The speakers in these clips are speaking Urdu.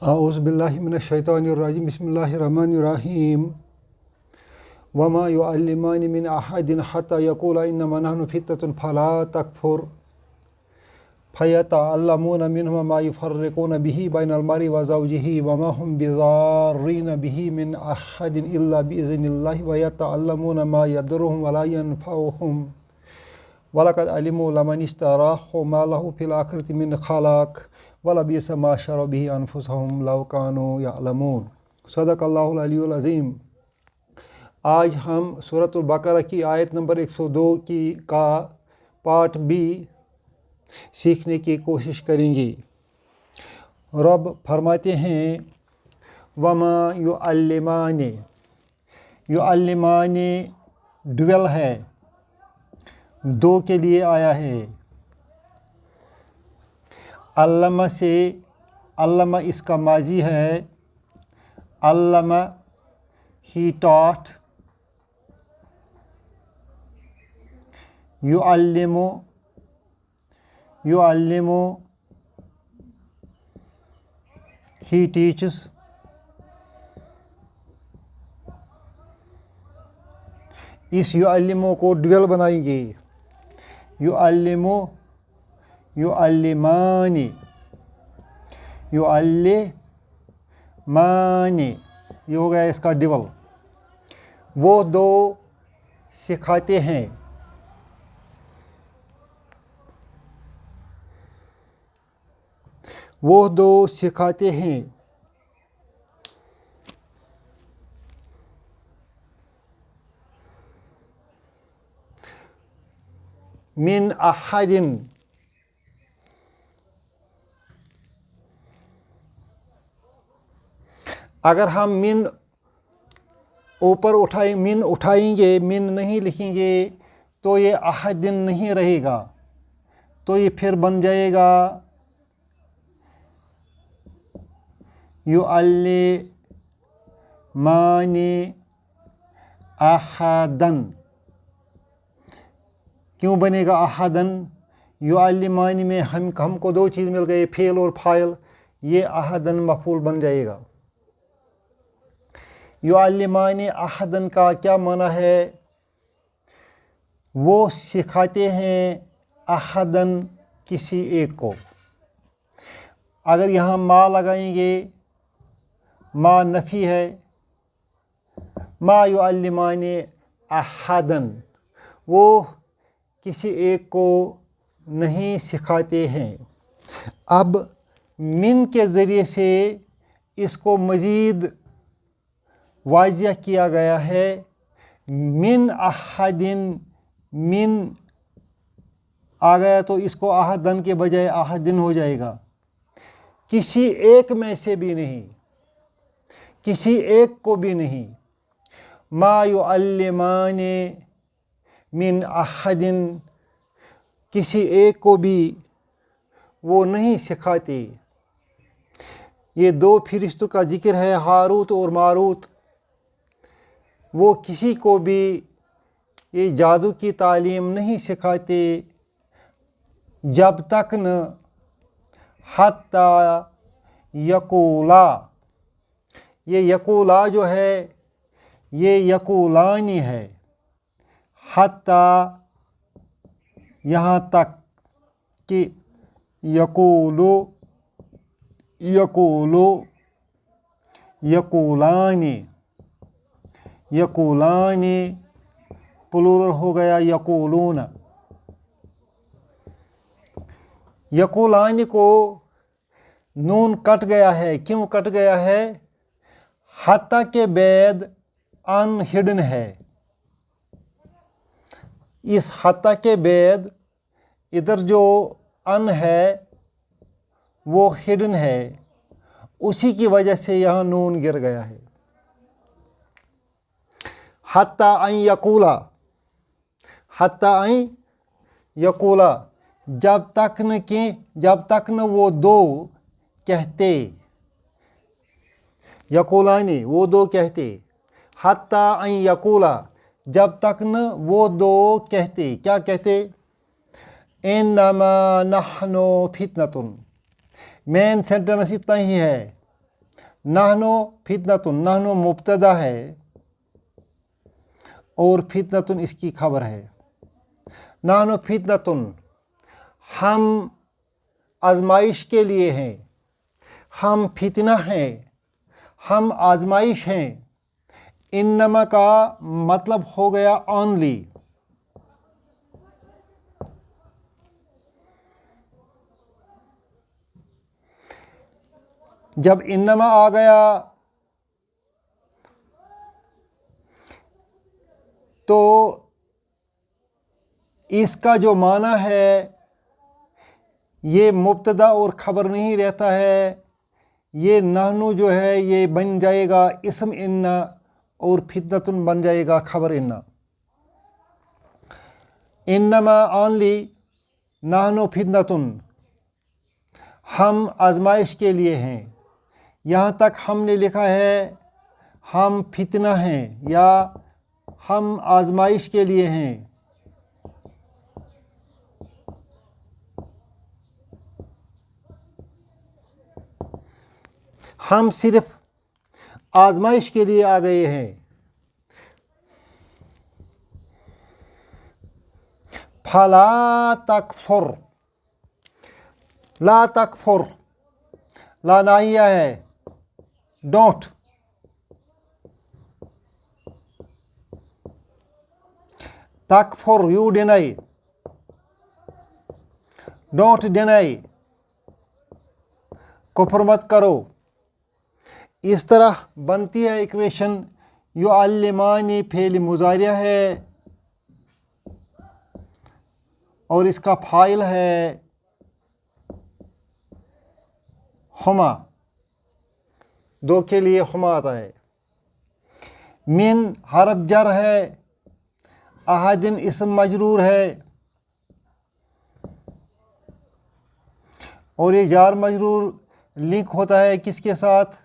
اعوذ باللہ من الشیطان الرجیم بسم اللہ الرحمن الرحیم وما يعلمان من احد حتى يقولا انما نحن فتنة فلا تکفر فيتعلمون منهما ما يفرقون به بين المرء وزوجه وما هم بضارين به من احد الا باذن الله ويتعلمون ما يضرهم ولا ينفعهم وَلَقَدْ عَلِمُوا لَمَنِ اشْتَرَاهُ مَا لَهُ فِي الْآخِرَةِ مِنْ خَلَاقٍ وَلَبِئْسَ مَا شَرَوْا بِهِ أَنفُسَهُمْ لَوْ كَانُوا يَعْلَمُونَ صدق اللہ العلی العظیم۔ آج ہم سورۃ البقرہ کی آیت نمبر 102 کا پارٹ بی سیکھنے کی کوشش کریں گے۔ رب فرماتے ہیں وما يعلمان، يعلمان ڈویل ہے، دو کے لیے آیا ہے۔ علامہ سے، علامہ اس کا ماضی ہے، علامہ ہی ٹاٹ، یعلم ہی ٹیچز، اس یعلموں کو ڈویل بنائیں گے، یعلمان، یہ ہو گیا اس کا ڈبل۔ وہ دو سکھاتے ہیں، وہ دو سکھاتے ہیں، من احد، اگر ہم من اوپر اٹھائیں گے، من نہیں لکھیں گے تو یہ احد نہیں رہے گا، تو یہ پھر بن جائے گا یعلمان احدن۔ کیوں بنے گا احدن؟ یعلمان میں ہم کو دو چیز مل گئے، فعل اور فاعل، یہ احدن مفعول بن جائے گا۔ یعلمان احدن کا کیا معنی ہے؟ وہ سکھاتے ہیں احدن کسی ایک کو۔ اگر یہاں ما لگائیں گے، ما نفی ہے، ما یعلمان احدن، وہ کسی ایک کو نہیں سکھاتے ہیں۔ اب من کے ذریعے سے اس کو مزید واضح کیا گیا ہے۔ من احدن، من آ گیا تو اس کو احدن کے بجائے احدن ہو جائے گا۔ کسی ایک میں سے بھی نہیں، کسی ایک کو بھی نہیں۔ ما یعلمان من احدن، کسی ایک کو بھی وہ نہیں سکھاتے۔ یہ دو فرشتوں کا ذکر ہے، ہاروت اور ماروت۔ وہ کسی کو بھی یہ جادو کی تعلیم نہیں سکھاتے جب تک نہ حتی یقولا، یہ یقولا جو ہے یہ یقولانی ہے، حتی یہاں تک کہ یقولانی پلورل ہو گیا یقولون۔ یقولانی کو نون کٹ گیا ہے، کیوں کٹ گیا ہے؟ حتی کے بعد ان ہڈن ہے، اس حتی کے بعد ادھر جو ان ہے وہ ہڈن ہے، اسی کی وجہ سے یہاں نون گر گیا ہے۔ حتی ان یقولا، حتی ان یقولا، جب تک نہ وہ دو کہتے، یقولانی وہ دو کہتے، حتی ان یقولا، جب تک نہ وہ دو کہتے، کیا کہتے؟ انما نحن فتنۃ، مین سینٹنس اتنا ہی ہے، نحنو فتنتن، نحنو مبتدا ہے اور فتنتن اس کی خبر ہے۔ نحنو فتنتن، ہم آزمائش کے لیے ہیں، ہم فتنہ ہیں، ہم آزمائش ہیں۔ انما کا مطلب ہو گیا اونلی۔ جب انما آ گیا تو اس کا جو معنی ہے یہ مبتدا اور خبر نہیں رہتا ہے، یہ نحنو جو ہے یہ بن جائے گا اسم ان اور فتنتن بن جائے گا خبر ان۔ انما اونلی، نحنو فتنتن، ہم آزمائش کے لیے ہیں۔ یہاں تک ہم نے لکھا ہے ہم فتنہ ہیں یا ہم آزمائش کے لیے ہیں۔ ہم صرف آزمائش کے لیے آ گئے ہیں۔ فلا تکفر، لا تکفر، لا ناہیہ ہے، ڈونٹ۔ تکفر، یو ڈینائی، ڈونٹ ڈینائی، کفر مت کرو۔ اس طرح بنتی ہے ایکویشن۔ یعلمانی فعل مضارع ہے اور اس کا فاعل ہے ہما، دو کے لیے ہما آتا ہے۔ من حرف جر ہے، احدن اسم مجرور ہے اور یہ جار مجرور لنک ہوتا ہے کس کے ساتھ؟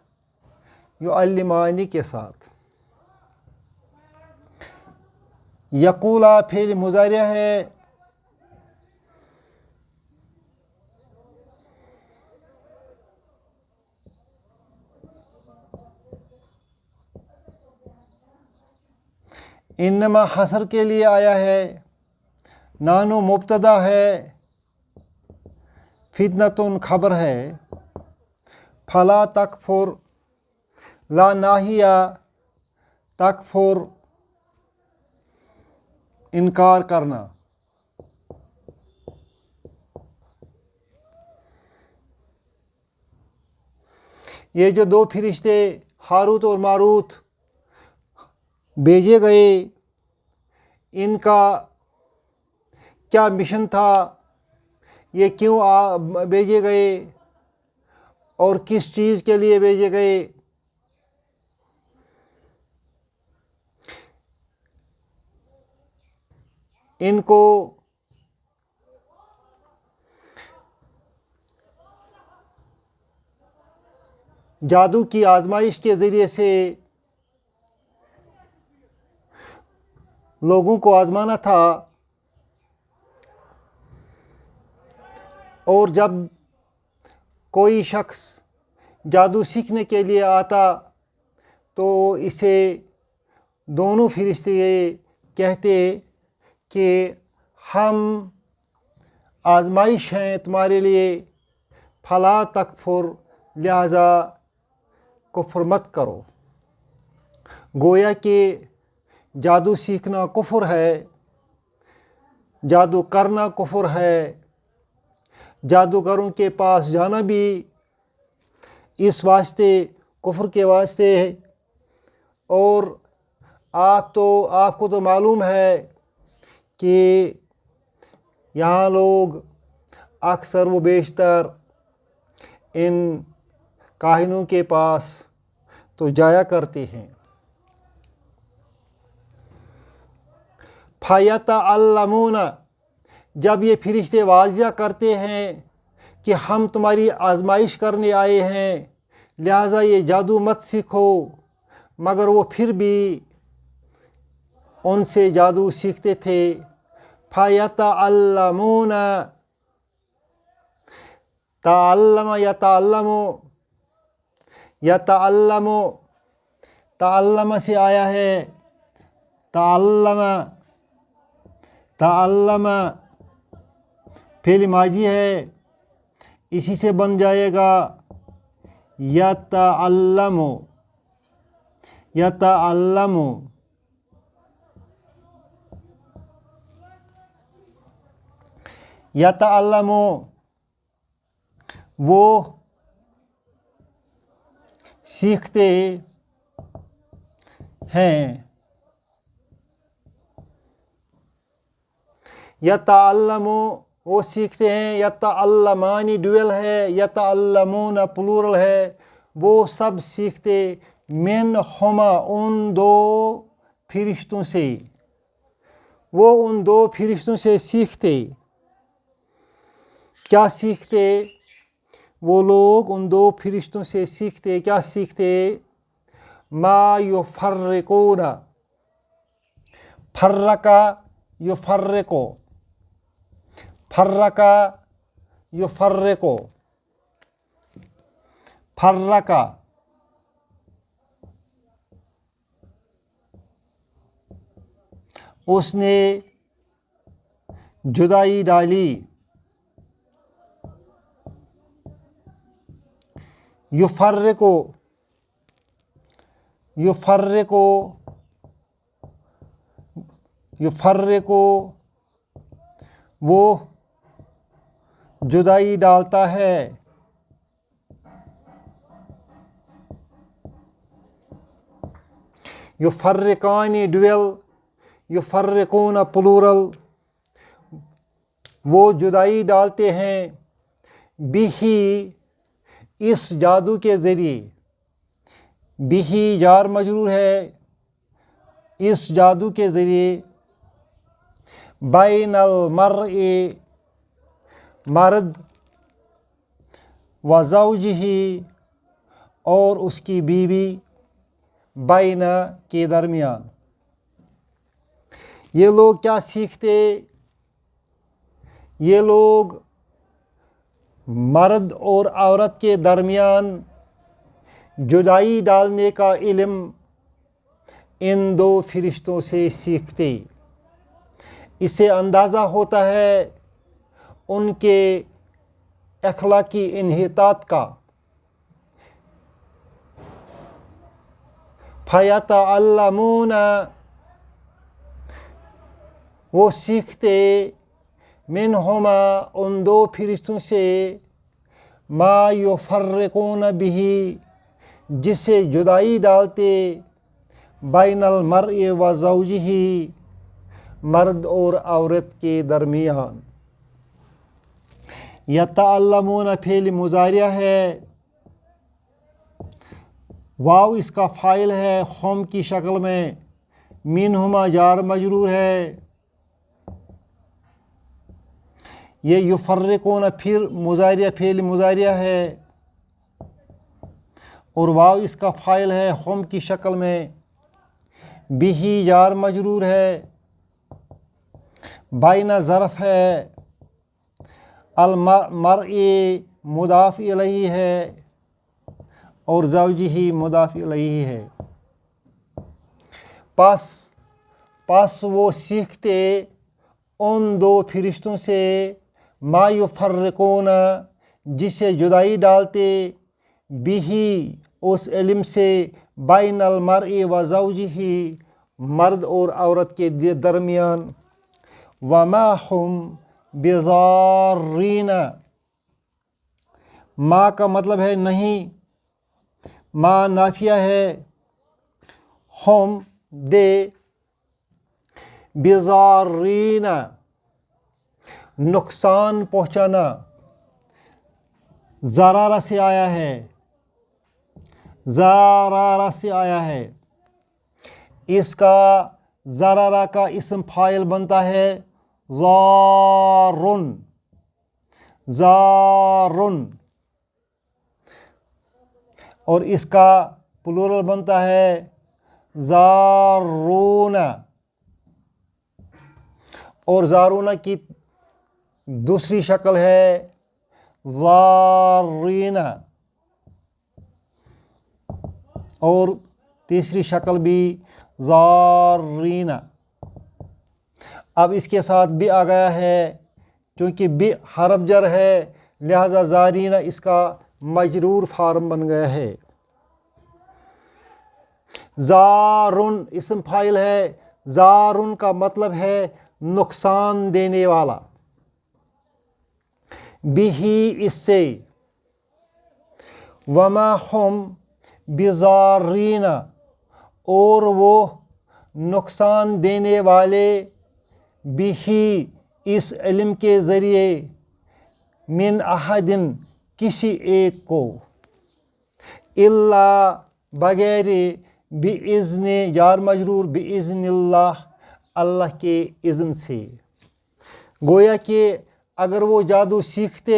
یعلمانی کے ساتھ۔ یقولا فعل مضارع ہے، انما حصر کے لیے آیا ہے، نحنو مبتدا ہے، فتنتن خبر ہے، فلا تکفر، لا ناہیہ، تکفر انکار کرنا۔ یہ جو دو فرشتے ہاروت اور ماروت بھیجے گئے، ان کا کیا مشن تھا، یہ کیوں بھیجے گئے اور کس چیز کے لیے بھیجے گئے؟ ان کو جادو کی آزمائش کے ذریعے سے لوگوں کو آزمانا تھا، اور جب کوئی شخص جادو سیکھنے کے لیے آتا تو اسے دونوں فرشتے کہتے کہ ہم آزمائش ہیں تمہارے لیے، فلا تکفر، لہذا کفر مت کرو۔ گویا کہ جادو سیکھنا کفر ہے، جادو کرنا کفر ہے، جادوگروں کے پاس جانا بھی اس واسطے کفر کے واسطے ہے۔ اور آپ کو تو معلوم ہے کہ یہاں لوگ اکثر و بیشتر ان کاہنوں کے پاس تو جایا کرتے ہیں۔ فَيَتَعَلَّمُونَ، جب یہ فرشتے واضح کرتے ہیں کہ ہم تمہاری آزمائش کرنے آئے ہیں لہٰذا یہ جادو مت سیکھو، مگر وہ پھر بھی ان سے جادو سیکھتے تھے۔ فَيَتَعَلَّمُونَ، تعلم یتعلم، یتعلم، تعلم سے آیا ہے، تعلم، تعلم فعل ماضی ہے، اسی سے بن جائے گا یتعلم، یتعلم، یتعلم وہ سیکھتے ہیں، یتعلم وہ سیکھتے ہیں، یتعلمانی ڈویل ہے، یتعلمون پلورل ہے، وہ سب سیکھتے، من ہما ان دو فرشتوں سے، وہ ان دو فرشتوں سے سیکھتے، کیا سیکھتے؟ وہ لوگ ان دو فرشتوں سے سیکھتے، کیا سیکھتے؟ ما یفرقون، فرقا یفرقو، فرقا یفرقو، فرقا اس نے جدائی ڈالی، یفرقو، یفرقو، یفرقو وہ جدائی ڈالتا ہے، یفرقانی ڈویل، یفرقون پلورل، وہ جدائی ڈالتے ہیں، بھی اس جادو کے ذریعے، بھی جار مجرور ہے، اس جادو کے ذریعے، بین المرء مرد و زوجہ اور اس کی بیوی، بین کے درمیان، یہ لوگ کیا سیکھتے؟ یہ لوگ مرد اور عورت کے درمیان جدائی ڈالنے کا علم ان دو فرشتوں سے سیکھتے، اس سے اندازہ ہوتا ہے ان کے اخلاقی انحطاط کا، فَيَتَعَلَّمُونَ وہ سیکھتے، منہما ان دو فرشتوں سے، ما یفرقون بھی جسے جدائی ڈالتے، بین المرء و زوجہ مرد اور عورت کے درمیان، یتعلمون فعل مضارع ہے، واو اس کا فاعل ہے ہم کی شکل میں، منہما جار مجرور ہے، یہ یفرقون پھر مضارع فعل مضارع ہے اور واو اس کا فاعل ہے ہم کی شکل میں، بھی جار مجرور ہے، بین ظرف ہے، المرء مضاف الیہ ہے اور زوجہ مضاف الیہ ہے، پس وہ سیکھتے ان دو فرشتوں سے، ما یفرقون جسے جدائی ڈالتے، بھی اس علم سے، بین المرء و زوجہ مرد اور عورت کے درمیان، وما ہم بضارین، ما کا مطلب ہے نہیں، ما نافیہ ہے، ہم دے، بضارین نقصان پہنچانا، ضرارہ سے آیا ہے، ضرارہ سے آیا ہے، اس کا ضرارہ کا اسم فاعل بنتا ہے ضارن، ضارن، اور اس کا پلورل بنتا ہے ضارون، اور ضارون کی دوسری شکل ہے ضارین، اور تیسری شکل بھی ضارین. اب اس کے ساتھ بھی آ گیا ہے، چونکہ بھی حرف جر ہے لہذا زارین اس کا مجرور فارم بن گیا ہے. زارن اسم فاعل ہے، زارن کا مطلب ہے نقصان دینے والا. بھی اس سے، وما ہم بضارین اور وہ نقصان دینے والے، بھی اس علم کے ذریعے، من احدن کسی ایک کو، الا بغیر، باذن جار مجرور باذن اللہ اللہ کے اذن سے. گویا کہ اگر وہ جادو سیکھتے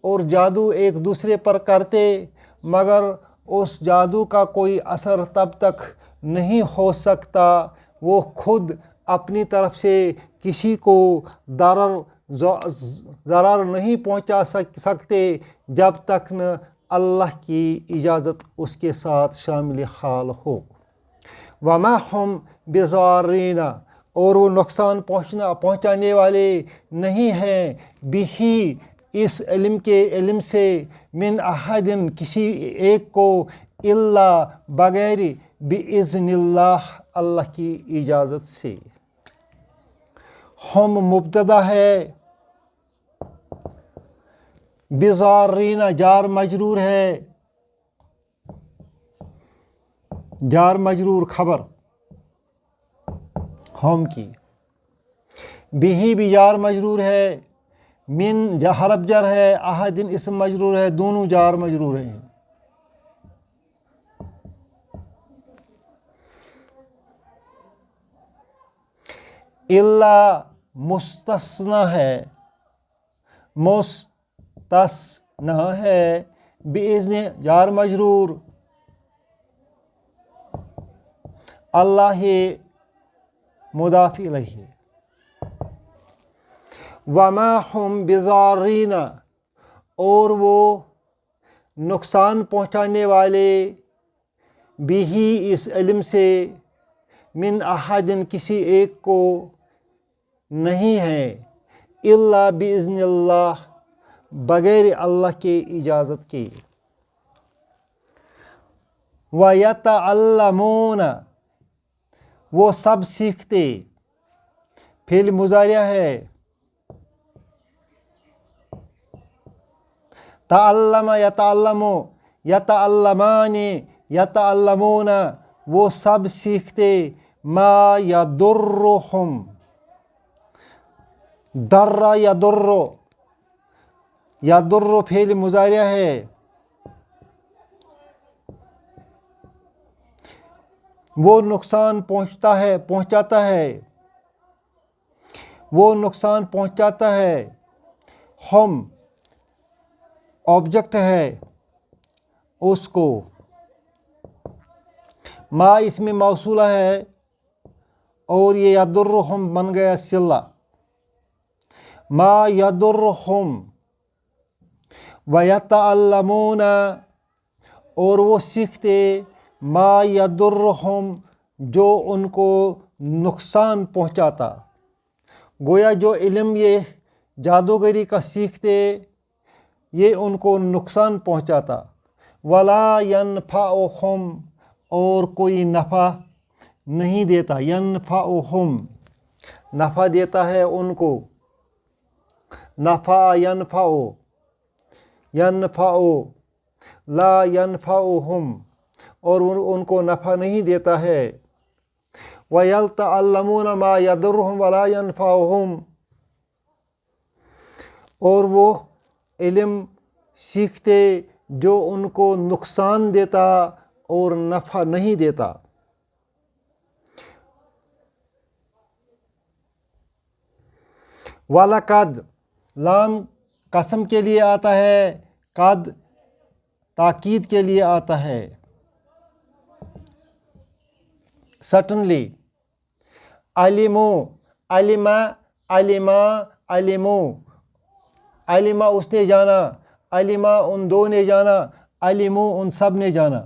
اور جادو ایک دوسرے پر کرتے مگر اس جادو کا کوئی اثر تب تک نہیں ہو سکتا، وہ خود اپنی طرف سے کسی کو ضرر نہیں پہنچا سکتے جب تک نہ اللہ کی اجازت اس کے ساتھ شامل حال ہو. وما ہم بضارین اور وہ نقصان پہنچانے والے نہیں ہیں، بھی اس علم کے علم سے، من احدن کسی ایک کو، الا بغیر، باذن اللہ اللہ کی اجازت سے. ہم مبتدا ہے، بضارین جار مجرور ہے، جار مجرور خبر ہم کی. بھی جار مجرور ہے، من حرف جر ہے، احدن اسم مجرور ہے، دونوں جار مجرور ہیں. الا مستثنی ہے، مستثنی ہے، باذن جار مجرور، اللہ مضاف الیہ. وما ہم بضارین اور وہ نقصان پہنچانے والے، بھی اس علم سے، من احدن کسی ایک کو نہیں ہیں، الا باذن اللہ بغیر اللہ کے اجازت کے. وَيَتَعَلَّمُونَ وہ سب سیکھتے، فعل مضارع ہے، تعلم یتعلم، یتعلمان، یتعلمون وہ سب سیکھتے، ما یضرہم، در یضر، یضر فعل مضارع ہے، وہ نقصان پہنچاتا ہے، وہ نقصان پہنچاتا ہے. ہم آبجیکٹ ہے اس کو، ما اس میں موصولہ ہے اور یہ یضرہم بن گیا صلہ. ما یضرہم، ویتعلمون اور وہ سیکھتے، ما یضرہم جو ان کو نقصان پہنچاتا. گویا جو علم یہ جادوگری کا سیکھتے یہ ان کو نقصان پہنچاتا. ولا ینفعہم اور کوئی نفع نہیں دیتا، ینفعہم نفع دیتا ہے ان کو، نفع ینفع، ینفع لا ینفعہم اور ان کو نفع نہیں دیتا ہے. وَيَتَعَلَّمُونَ مَا يَضُرُّهُمْ وَلَا يَنْفَعُهُمْ اور وہ علم سیکھتے جو ان کو نقصان دیتا اور نفع نہیں دیتا. وَلَقَدْ لام قسم کے لیے آتا ہے، قد تاکید کے لیے آتا ہے. سٹنلی، علمو، علما، علما، علمو، علما اس نے جانا، علما ان دو نے جانا، علمو ان سب نے جانا.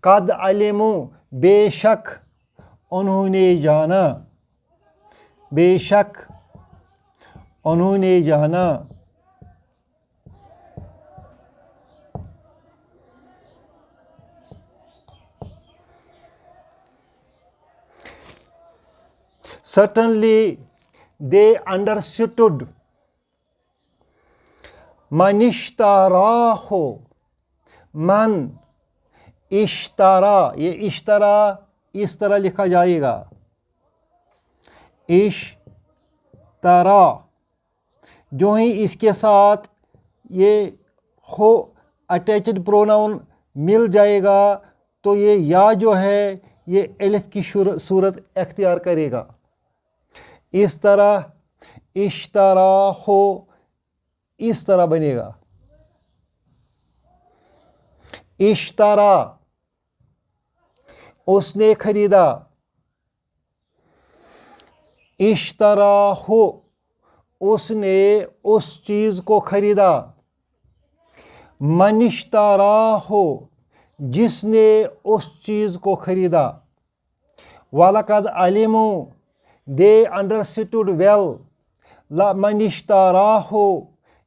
قد علموا بے شک انہوں نے جانا، بے شک انہوں نے جانا، certainly they understood من اشتراہ، من اشترا، یہ اشترا اس طرح لکھا جائے گا، اشترا، جو ہی اس کے ساتھ یہ ہو اٹیچڈ پروناؤن مل جائے گا تو یہ یا جو ہے یہ الف کی صورت اختیار کرے گا، اس طرح اشترا ہو اس طرح بنے گا، اشترا اس نے خریدا، اشترا ہو اس نے اس چیز کو خریدا، من اشترا ہو جس نے اس چیز کو خریدا، وَلَقَدْ عَلِمُوا they understood well من اشترا ہو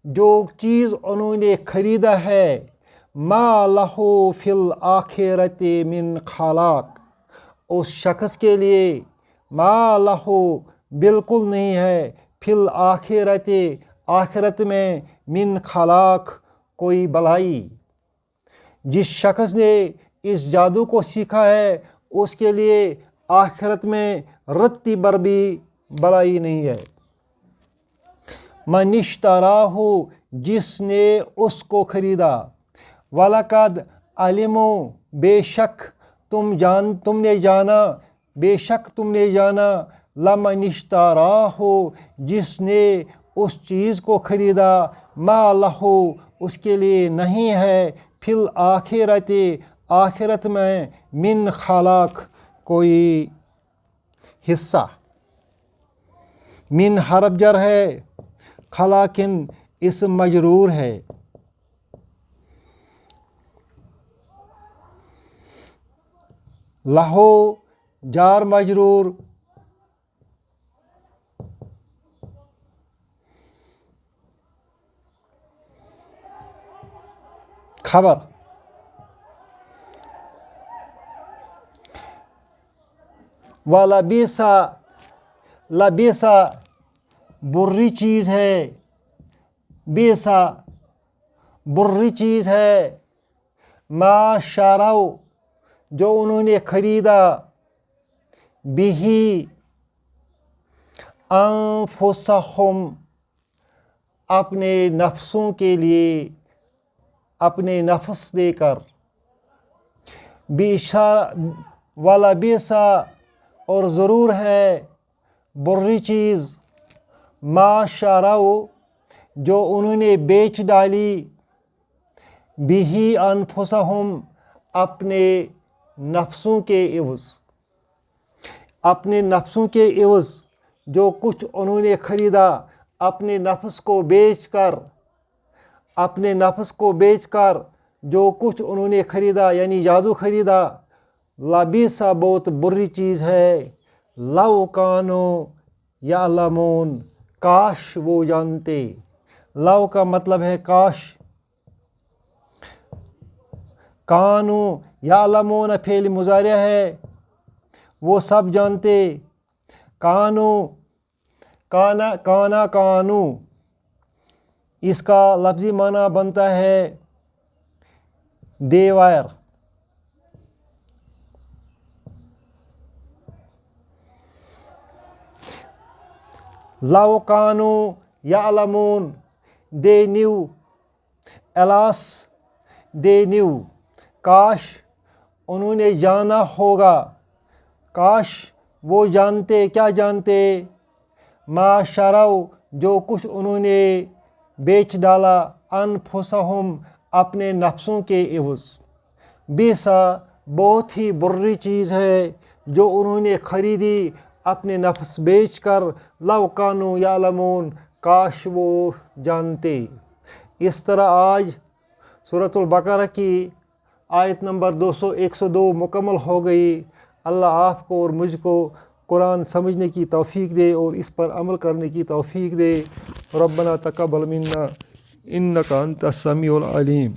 جو چیز انہوں نے خریدا ہے، ما لہو فی الآخرۃ من خلاق اس شخص کے لیے، ما لہو بالکل نہیں ہے، فی الآخرۃ آخرت میں، من خلاق کوئی بھلائی، جس شخص نے اس جادو کو سیکھا ہے اس کے لیے آخرت میں رتی بر بھی بھلائی نہیں ہے، من اشتراہ جس نے اس کو خریدا، وَلَقَدْ عَلِمُوا بے شک تم نے جانا، بے شک تم نے جانا، لمن اشتراہ جس نے اس چیز کو خریدا، ما لہو اس کے لیے نہیں ہے، فی الآخرۃ آخرت میں، من خلاق کوئی حصہ، من حرف جر ہے، خلاقن اسم مجرور ہے، لہو جار مجرور، خبر، وَلَبِسَ لبیسا بری چیز ہے، بیسا بری چیز ہے، ما شارو جو انہوں نے خریدا، بھی انفسہم اپنے نفسوں کے لیے، اپنے نفس دے کر، بیشا والا بیسا اور ضرور ہے بری چیز، ما شارو جو انہوں نے بیچ ڈالی، بھی انفسہم اپنے نفسوں کے عوض، اپنے نفسوں کے عوض جو کچھ انہوں نے خریدا، اپنے نفس کو بیچ کر، اپنے نفس کو بیچ کر جو کچھ انہوں نے خریدا یعنی جادو خریدا، لبیسا بہت بری چیز ہے، لو کانوا یعلمون کاش وہ جانتے، لو کا مطلب ہے کاش، کانوا یعلمون فعل مضارع ہے، وہ سب جانتے، کانوا کانو اس کا لفظی معنی بنتا ہے دیوار، لو کانوا یعلمون they knew alas they knew کاش انہوں نے جانا ہوگا، کاش وہ جانتے، کیا جانتے، ما شروا جو کچھ انہوں نے بیچ ڈالا، انفسہم اپنے نفسوں کے عوض، بیسا بہت ہی بری چیز ہے جو انہوں نے خریدی اپنے نفس بیچ کر، لو کانوا یعلمون کاش وہ جانتے۔ اس طرح آج سورۃ البقرہ کی آیت نمبر 102 مکمل ہو گئی۔ اللہ آپ کو اور مجھ کو قرآن سمجھنے کی توفیق دے اور اس پر عمل کرنے کی توفیق دے۔ ربنا تقبل منا انک انت السمیع العلیم۔